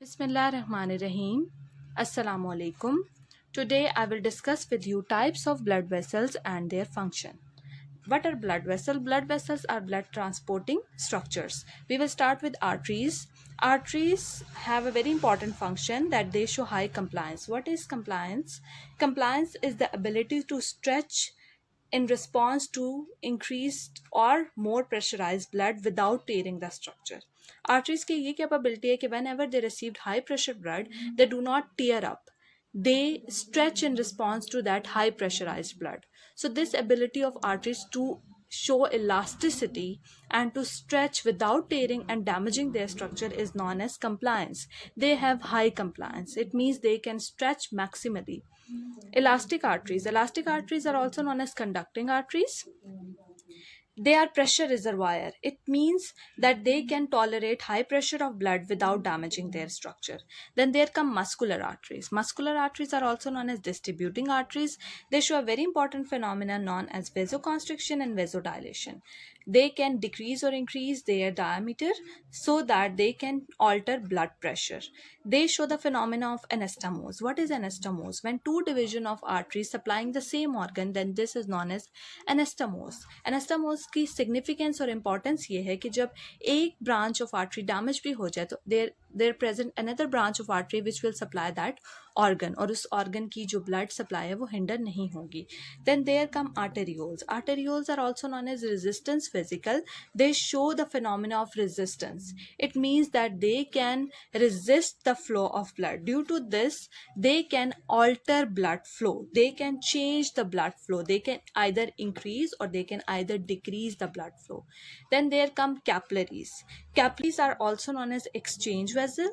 Bismillahirrahmanirrahim. Assalamu alaikum. Today I will discuss with you types of blood vessels and their function. What are blood vessels? Blood vessels are blood transporting structures. We will start with arteries. Arteries have a very important function that they show high compliance. What is compliance? Compliance is the ability to stretch in response to increased or more pressurized blood without tearing the structure. Arteries की ये capability है कि whenever they received high pressure blood, they do not tear up. They stretch in response to that high pressurized blood. So this ability of arteries to show elasticity and to stretch without tearing and damaging their structure is known as compliance. They have high compliance. It means they can stretch maximally. Elastic arteries. Elastic arteries are also known as conducting arteries. They are pressure reservoir. It means that they can tolerate high pressure of blood without damaging their structure. Then there come muscular arteries. Muscular arteries are also known as distributing arteries. They show a very important phenomenon known as vasoconstriction and vasodilation. They can decrease or increase their diameter so that they can alter blood pressure. They show the phenomena of anastomose. What is anastomose? When two division of arteries supplying the same organ, then this is known as anastomose. Anastomose की significance और importance ये है कि जब एक branch of artery damage भी हो जाए तो there present another branch of artery which will supply that organ और उस organ की जो blood supply है वो hinder नहीं होगी. Then there come arterioles. Arterioles are also known as resistance vesicle. They show the phenomena of resistance. It means that they can resist the flow of blood. Due to this, they can alter blood flow. They can change the blood flow. They can either increase or they can either decrease the blood flow. Then there come capillaries. Capillaries are also known as exchange vessel.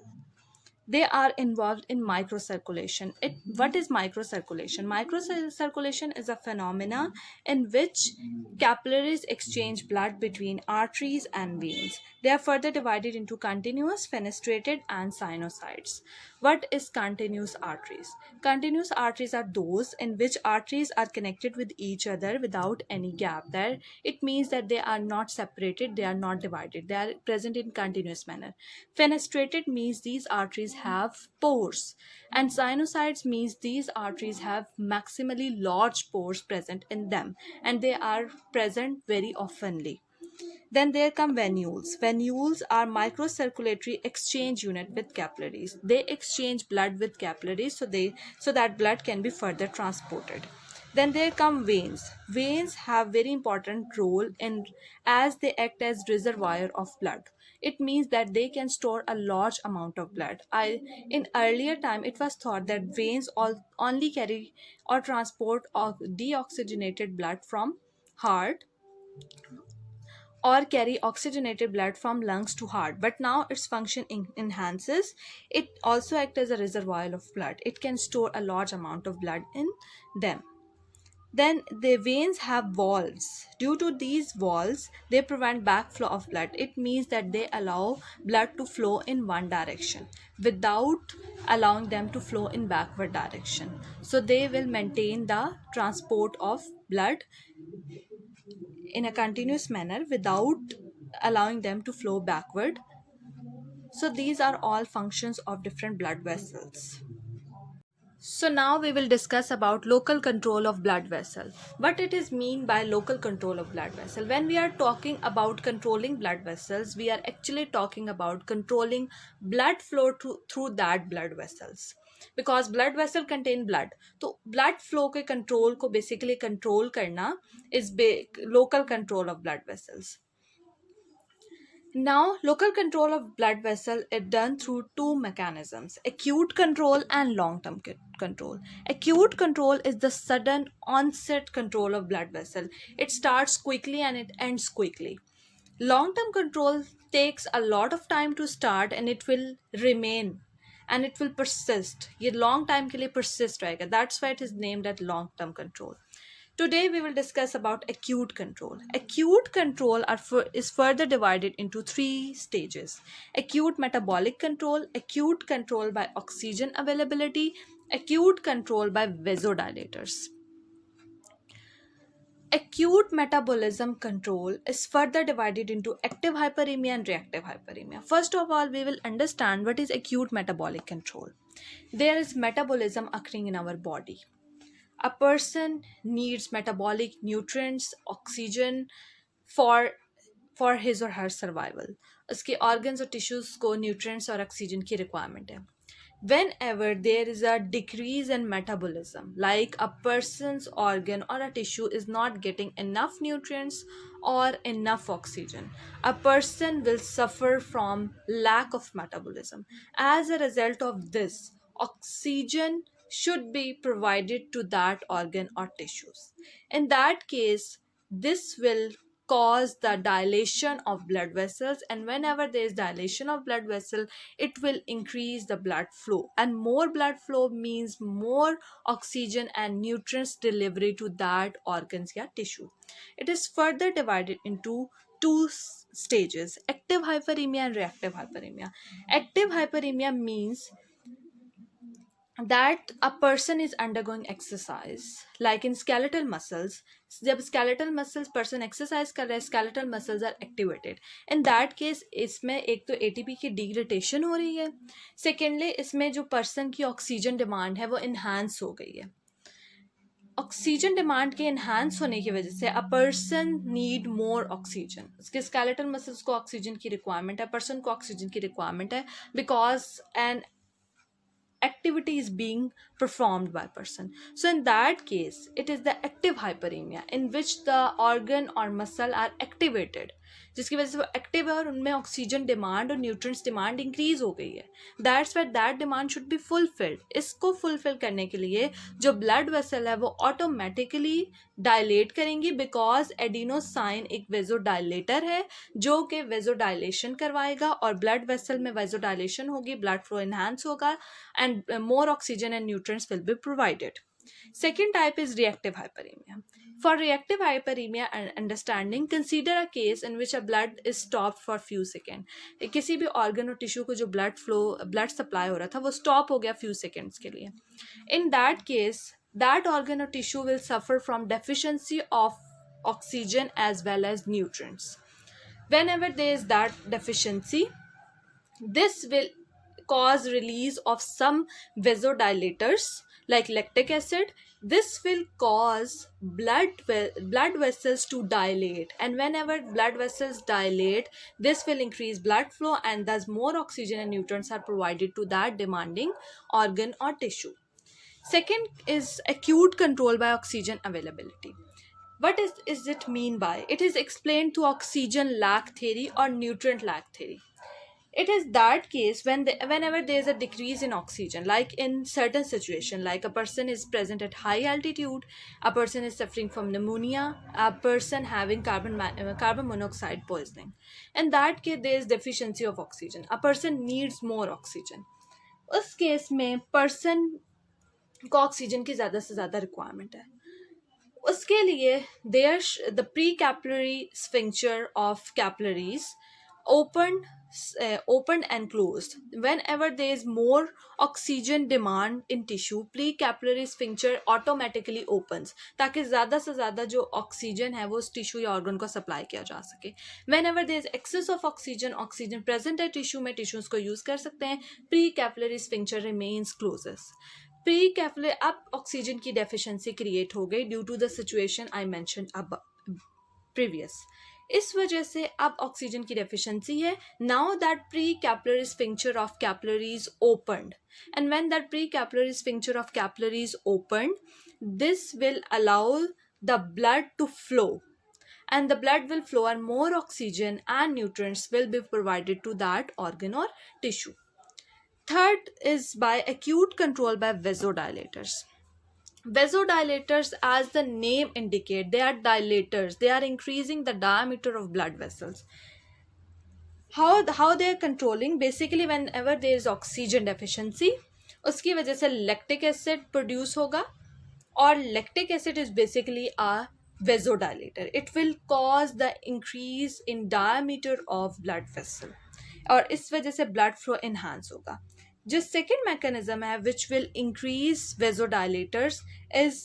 They are involved in microcirculation. What is microcirculation? Microcirculation is a phenomena in which capillaries exchange blood between arteries and veins. They are further divided into continuous, fenestrated, and sinusoids. What is continuous arteries? Continuous arteries are those in which arteries are connected with each other without any gap. There, it means that they are not separated, they are not divided, they are present in continuous manner. Fenestrated means these arteries have pores, and sinusoids means these arteries have maximally large pores present in them, and they are present very oftenly. Then there come venules. Venules are microcirculatory exchange unit with capillaries. They exchange blood with capillaries so that blood can be further transported. Then there come veins. Veins have very important role in as they act as reservoir of blood. It means that they can store a large amount of blood. In earlier time, it was thought that veins only carry or transport deoxygenated blood from heart or carry oxygenated blood from lungs to heart, but now its function enhances. It also acts as a reservoir of blood. It can store a large amount of blood in them. Then the veins have valves. Due to these valves, they prevent backflow of blood. It means that they allow blood to flow in one direction without allowing them to flow in backward direction. So they will maintain the transport of blood in a continuous manner without allowing them to flow backward. So these are all functions of different blood vessels. So now we will discuss about local control of blood vessel. What it is mean by local control of blood vessel? When we are talking about controlling blood vessels, we are actually talking about controlling blood flow through that blood vessels. Because blood vessel contain blood, तो blood flow के control को basically control करना is local control of blood vessels. Now, local control of blood vessel is done through two mechanisms: acute control and long-term control. Acute control is the sudden onset control of blood vessel. It starts quickly and it ends quickly. Long-term control takes a lot of time to start and it will remain and it will persist. ये long time के लिए persist रहेगा. That's why it is named as long-term control. Today we will discuss about acute control. Acute control is further divided into three stages: acute metabolic control, acute control by oxygen availability, acute control by vasodilators. Acute metabolism control is further divided into active hyperemia and reactive hyperemia. First of all, we will understand what is acute metabolic control. There is metabolism occurring in our body. A person needs metabolic nutrients, oxygen for his or her survival. उसके organs और tissues को nutrients और oxygen की requirement है. Whenever there is a decrease in metabolism, like a person's organ or a tissue is not getting enough nutrients or enough oxygen, a person will suffer from lack of metabolism. As a result of this, oxygen should be provided to that organ or tissues. In that case, this will cause the dilation of blood vessels, and whenever there is dilation of blood vessel, it will increase the blood flow, and more blood flow means more oxygen and nutrients delivery to that organs or tissue. It is further divided into two stages: active hyperemia and reactive hyperemia. Active hyperemia means that a person is undergoing exercise, like in skeletal muscles. जब skeletal muscles person exercise कर रहा है, skeletal muscles are activated. In that case, इसमें एक तो ATP की degradation हो रही है, secondly इसमें जो person की oxygen demand है वो enhance हो गई है. ऑक्सीजन डिमांड के इन्हांस होने की वजह से a person need more oxygen. उसके स्केलेटल मसल्स को ऑक्सीजन की रिक्वायरमेंट है, पर्सन को ऑक्सीजन की रिक्वायरमेंट है, because an activity is being performed by person. So in that case, it is the active hyperemia in which the organ or muscle are activated, जिसकी वजह से वो एक्टिव है और उनमें ऑक्सीजन डिमांड और न्यूट्रिएंट्स डिमांड इंक्रीज हो गई है. That's why that demand should be fulfilled. इसको फुलफिल करने के लिए जो ब्लड वेसल है वो ऑटोमेटिकली डायलेट करेंगी, बिकॉज एडिनोसाइन एक वेजोडाइलेटर है जो कि वेजोडाइलेशन करवाएगा और ब्लड वेसल में वेजोडाइलेशन होगी, ब्लड फ्लो इनहांस होगा and more oxygen and nutrients will be provided. Second type is reactive hyperemia. For reactive hyperemia and understanding, consider a case in which a blood is stopped for few seconds. किसी भी organ और tissue को जो blood supply हो रहा था वो stop हो गया few seconds के लिए. In that case, that organ or tissue will suffer from deficiency of oxygen as well as nutrients. Whenever there is that deficiency, this will cause release of some vasodilators like lactic acid. This will cause blood vessels to dilate, and whenever blood vessels dilate, this will increase blood flow, and thus more oxygen and nutrients are provided to that demanding organ or tissue. Second is acute control by oxygen availability. What is it mean by? It is explained to oxygen lack theory or nutrient lack theory. It is that case whenever there is a decrease in oxygen, like in certain situation, like a person is present at high altitude, a person is suffering from pneumonia, a person having carbon monoxide poisoning. In that case, there is deficiency of oxygen. A person needs more oxygen. उस case में person को oxygen की ज़्यादा से ज़्यादा requirement है. उसके लिए the precapillary sphincter of capillaries opened and closed. Whenever there is more oxygen demand in tissue, precapillary sphincter automatically opens ताकि ज़्यादा से ज़्यादा जो ऑक्सीजन है वो उस टिश्यू या ऑर्गन को सप्लाई किया जा सके. Whenever there is excess of oxygen present है टिश्यू में, टिश्यूज को यूज़ कर सकते हैं. precapillary sphincter remains closes. Precapillary अब ऑक्सीजन की डेफिशिएंसी क्रिएट हो गई due to the situation I mention अब प्रीवियस. इस वजह से अब ऑक्सीजन की डेफिशिएंसी है. Now that pre capillary sphincter of capillaries opened, and when that pre capillary sphincter of capillaries opened, this will allow the blood to flow, and the blood will flow and more oxygen and nutrients will be provided to that organ or tissue. Third is by acute control by vasodilators. Vasodilators, as the name indicate, they are dilators. They are increasing the diameter of blood vessels. How they are controlling? Basically, whenever there is oxygen deficiency, उसकी वजह से lactic acid produce होगा, और lactic acid is basically a vasodilator. It will cause the increase in diameter of blood vessel, और इस वजह से blood flow enhance होगा. जो second mechanism है which will increase vasodilators is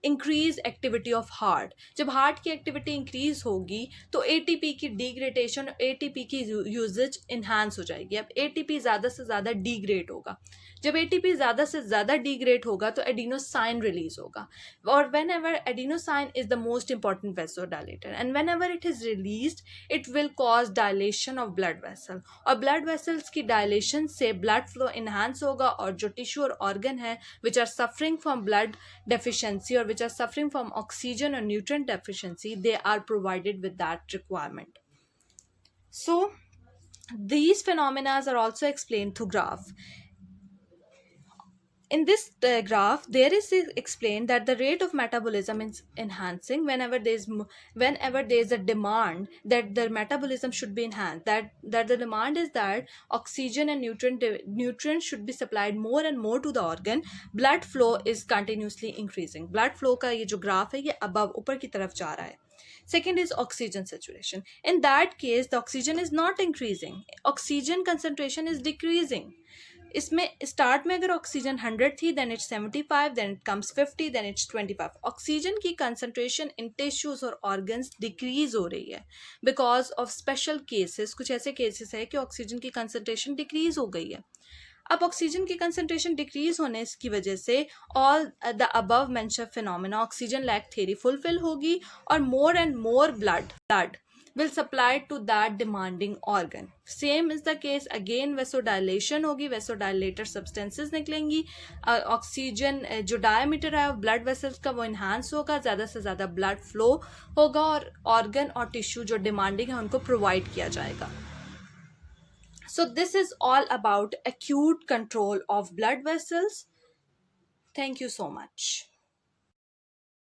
increase activity of heart. जब हार्ट की activity increase होगी तो एटीपी की डिग्रेडेशन, एटीपी की यूजेज इन्हांस हो जाएगी। अब एटीपी ज़्यादा से ज़्यादा डिग्रेड होगा। जब एटीपी ज़्यादा से ज़्यादा डिग्रेड होगा तो एडिनोसाइन रिलीज होगा, और whenever adenosine is the most important vasodilator, and whenever it is release it will cause dilation of blood vessel, और ब्लड वेसल्स की डायलेशन से ब्लड फ्लो इन्हांस होगा, और जो टिश्यू और ऑर्गन है which are suffering from blood deficiency or which are suffering from oxygen or nutrient deficiency, they are provided with that requirement. So these phenomena are also explained through graph. In this graph there is explained that the rate of metabolism is enhancing whenever there is a demand that the metabolism should be enhanced, that the demand is that oxygen and nutrients should be supplied more and more to the organ. Blood flow is continuously increasing. Blood flow का ये जो graph है ये above ऊपर की तरफ जा रहा है. Second is oxygen saturation. In that case the oxygen is not increasing, oxygen concentration is decreasing. इसमें स्टार्ट में अगर ऑक्सीजन 100 थी, then it's 75, then it comes 50, then it's 25. Oxygen की कंसंट्रेशन इन टिश्यूज और ऑर्गन्स डिक्रीज हो रही है because of special cases. कुछ ऐसे केसेस है कि ऑक्सीजन की कंसंट्रेशन डिक्रीज हो गई है. अब ऑक्सीजन की कंसंट्रेशन डिक्रीज होने की वजह से all the above mentioned phenomena, oxygen lack theory fulfil होगी, और more and more blood will supply to that demanding organ. Same is the case again, vasodilation होगी, vasodilator substances निकलेंगी, ऑक्सीजन जो डायमीटर है ब्लड वेसल्स का वो enhance होगा, ज़्यादा से ज़्यादा ब्लड फ्लो होगा, और ऑर्गन और टिश्यू जो डिमांडिंग है उनको प्रोवाइड किया जाएगा. So this is all about acute control of blood vessels. Thank you so much.